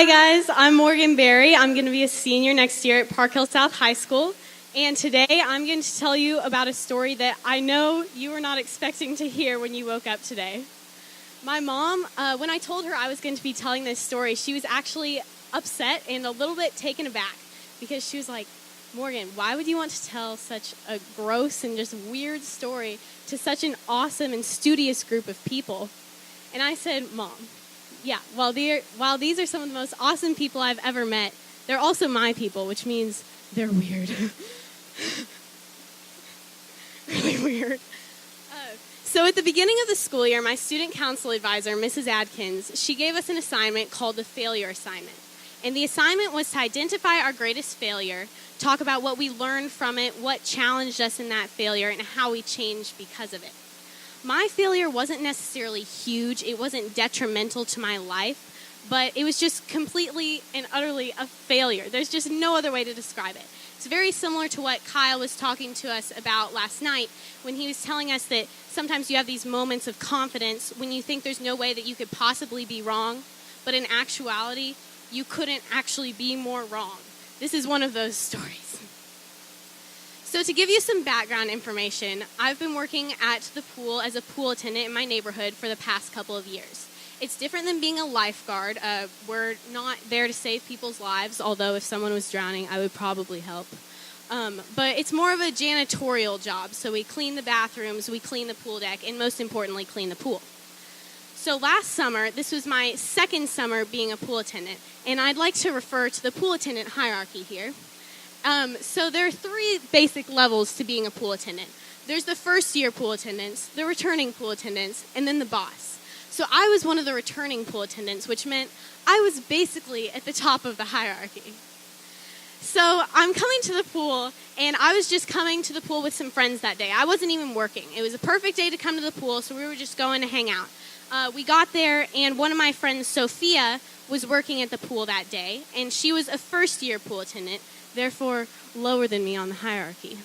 Hi guys, I'm Morgan Berry. I'm going to be a senior next year at Park Hill South High School. And today I'm going to tell you about a story that I know you were not expecting to hear when you woke up today. My mom, when I told her I was going to be telling this story, she was actually upset and a little bit taken aback because she was like, Morgan, why would you want to tell such a gross and just weird story to such an awesome and studious group of people? And I said, Mom, yeah, while these are some of the most awesome people I've ever met, they're also my people, which means they're weird. Really weird. So at the beginning of the school year, my student council advisor, Mrs. Adkins, she gave us an assignment called the failure assignment. And the assignment was to identify our greatest failure, talk about what we learned from it, what challenged us in that failure, and how we changed because of it. My failure wasn't necessarily huge. It wasn't detrimental to my life, but it was just completely and utterly a failure. There's just no other way to describe it. It's very similar to what Kyle was talking to us about last night when he was telling us that sometimes you have these moments of confidence when you think there's no way that you could possibly be wrong, but in actuality, you couldn't actually be more wrong. This is one of those stories. So to give you some background information, I've been working at the pool as a pool attendant in my neighborhood for the past couple of years. It's different than being a lifeguard. We're not there to save people's lives, although if someone was drowning, I would probably help. But it's more of a janitorial job. So we clean the bathrooms, we clean the pool deck, and most importantly, clean the pool. So last summer, this was my second summer being a pool attendant, and I'd like to refer to the pool attendant hierarchy here. So there are three basic levels to being a pool attendant. There's the first year pool attendants, the returning pool attendants, and then the boss. So I was one of the returning pool attendants, which meant I was basically at the top of the hierarchy. So I'm coming to the pool, and I was just coming to the pool with some friends that day. I wasn't even working. It was a perfect day to come to the pool, so we were just going to hang out. We got there, and one of my friends, Sophia, was working at the pool that day, and she was a first-year pool attendant, therefore lower than me on the hierarchy.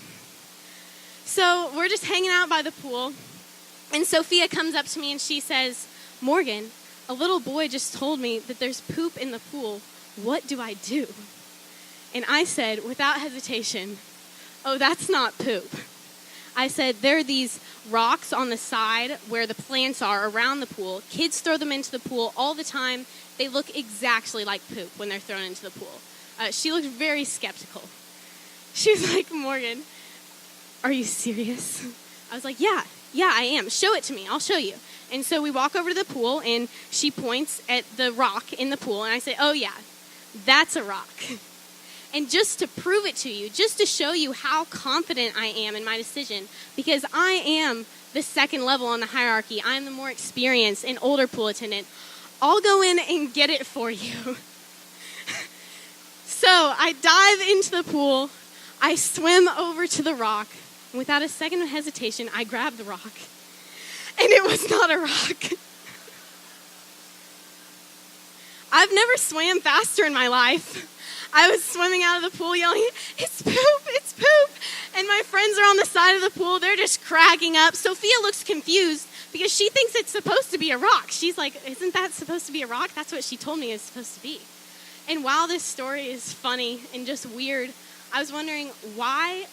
So we're just hanging out by the pool, and Sophia comes up to me and she says, Morgan, a little boy just told me that there's poop in the pool. What do I do? And I said, without hesitation, oh, that's not poop. I said, there are these rocks on the side where the plants are around the pool. Kids throw them into the pool all the time. They look exactly like poop when they're thrown into the pool. She looked very skeptical. She was like, Morgan, are you serious? I was like, yeah, I am. Show it to me. I'll show you. And so we walk over to the pool, and she points at the rock in the pool, and I say, oh, yeah, that's a rock. And just to prove it to you, just to show you how confident I am in my decision, because I am the second level on the hierarchy, I'm the more experienced and older pool attendant, I'll go in and get it for you. So I dive into the pool, I swim over to the rock, and without a second of hesitation, I grab the rock. And it was not a rock. I've never swam faster in my life. I was swimming out of the pool yelling, it's poop, it's poop. And my friends are on the side of the pool, they're just cracking up. Sophia looks confused because she thinks it's supposed to be a rock. She's like, isn't that supposed to be a rock? That's what she told me it's supposed to be. And while this story is funny and just weird, I was wondering why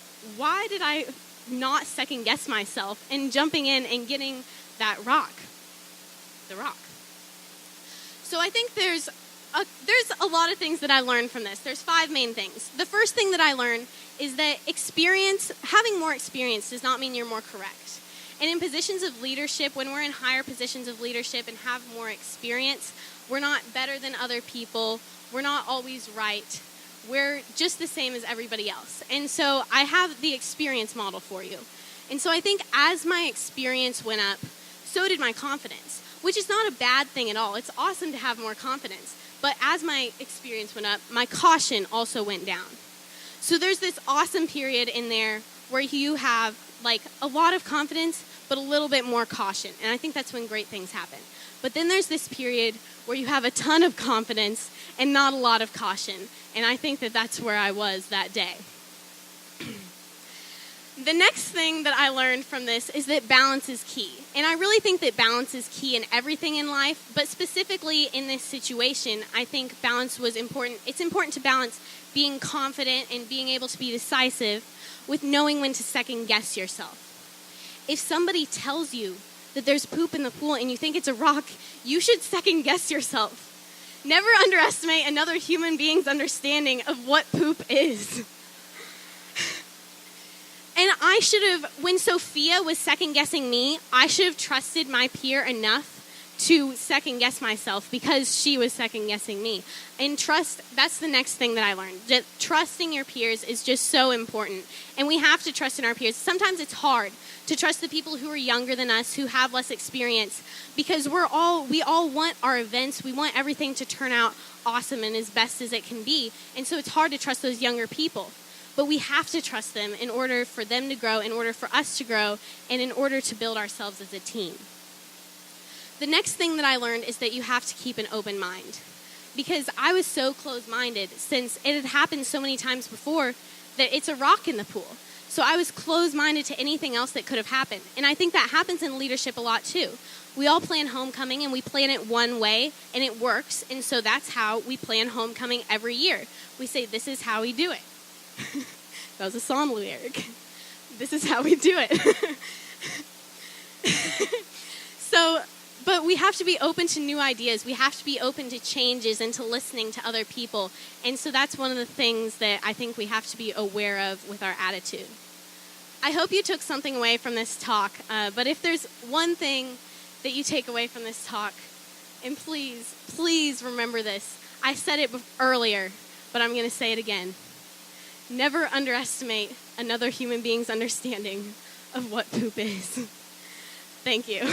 did I not second guess myself in jumping in and getting that rock, the rock. So I think there's a lot of things that I learned from this. There's 5 main things. The first thing that I learned is that having more experience does not mean you're more correct. And in positions of leadership, when we're in higher positions of leadership and have more experience, we're not better than other people. We're not always right. We're just the same as everybody else. And so I have the experience model for you. And so I think as my experience went up, so did my confidence, which is not a bad thing at all. It's awesome to have more confidence. But as my experience went up, my caution also went down. So there's this awesome period in there where you have like a lot of confidence, but a little bit more caution. And I think that's when great things happen. But then there's this period where you have a ton of confidence and not a lot of caution. And I think that that's where I was that day. The next thing that I learned from this is that balance is key. And I really think that balance is key in everything in life, but specifically in this situation, I think balance was important. It's important to balance being confident and being able to be decisive with knowing when to second guess yourself. If somebody tells you that there's poop in the pool and you think it's a rock, you should second guess yourself. Never underestimate another human being's understanding of what poop is. And I should have, when Sophia was second guessing me, I should have trusted my peer enough to second guess myself because she was second guessing me. And trust, that's the next thing that I learned. That trusting your peers is just so important. And we have to trust in our peers. Sometimes it's hard to trust the people who are younger than us, who have less experience, because we all want our events, we want everything to turn out awesome and as best as it can be. And so it's hard to trust those younger people. But we have to trust them in order for them to grow, in order for us to grow, and in order to build ourselves as a team. The next thing that I learned is that you have to keep an open mind. Because I was so closed-minded, since it had happened so many times before, that it's a rock in the pool. So I was closed-minded to anything else that could have happened. And I think that happens in leadership a lot too. We all plan homecoming, and we plan it one way, and it works. And so that's how we plan homecoming every year. We say, this is how we do it. That was a psalm lyric. This is how we do it. But we have to be open to new ideas. We have to be open to changes and to listening to other people. And so that's one of the things that I think we have to be aware of with our attitude. I hope you took something away from this talk. But if there's one thing that you take away from this talk, and please, please remember this. I said it earlier, but I'm going to say it again. Never underestimate another human being's understanding of what poop is. Thank you.